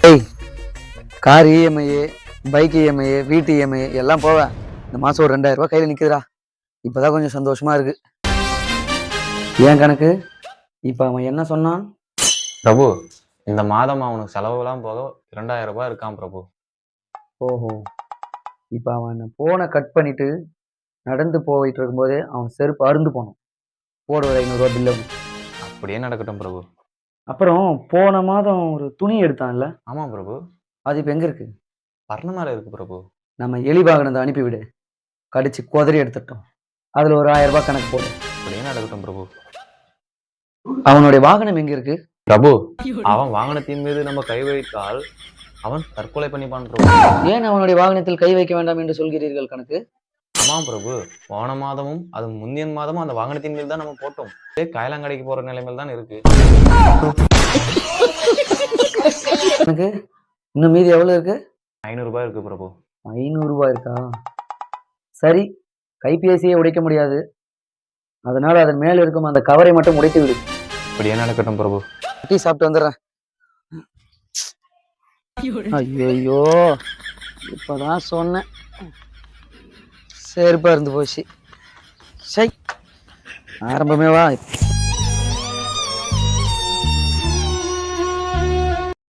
ஏய், car EMI, bike EMI, வீட்டு EMI எல்லாம் போவேன். இந்த மாசம் ஒரு 2000 ரூபாய் கையில நிக்குதுடா. இப்பதான் கொஞ்சம் சந்தோஷமா இருக்கு. ஏன் கணக்கு? இப்ப அவன் என்ன சொன்னான்? பிரபு, இந்த மாதம் அவனுக்கு செலவுலாம் போக 2000 ரூபாய் இருக்கான் பிரபு. ஓஹோ, இப்ப அவன் போனை கட் பண்ணிட்டு நடந்து போயிட்டு இருக்கும்போதே அவன் செருப்பு அருந்து போனான். போடு ஒரு 500 ரூபாய் பில்லு. அப்படியே நடக்கட்டும் பிரபு. அப்புறம் போன மாதம் ஒரு துணி எடுத்தான்ல, ஆமா பிரபு, அது இப்ப எங்க இருக்கு? பர்ணமால இருக்கு பிரபு. நம்ம எலி வாகனத்தை அனுப்பிவிடு, கடிச்சு குதறி எடுத்துட்டோம். அதுல ஒரு 1000 ரூபாய் கணக்கு போடு. அப்படியே நடக்கட்டும் பிரபு. அவனுடைய வாகனம் எங்க இருக்கு? பிரபு, அவன் வாகனத்தின் மீது நம்ம கை வைத்தால் அவன் தற்கொலை பண்ணிப்பான் பிரபு. ஏன் அவனுடைய வாகனத்தில் கை வைக்க வேண்டாம் என்று சொல்கிறீர்கள் கணக்கு? ஆமா பிரபு, போன மாதமும் அது முந்திய மாதமும் அந்த வாகனத்தின் மீது தான் நம்ம போட்டோம். காயலாங்கடைக்கு போற நிலைமையில் தான் இருக்கு. எனக்கு இன்னும் மீதி எவ்வளவு இருக்கு? 500 ரூபாய் இருக்கு பிரபு. 500 ரூபாய் இருக்கா? சரி, கைபேசியை உடைக்க முடியாது, அதனால அதன் மேல இருக்கும் அந்த கவரை மட்டும் உடைத்து விடு. அப்படியே நடக்கட்டும் பிரபு. டீ சாப்பிட்டு வந்துடுறேன். ஐயோ, இப்பதான் சொன்னேன், செருப்பா இருந்து போச்சு. சை, ஆரம்பமேவா?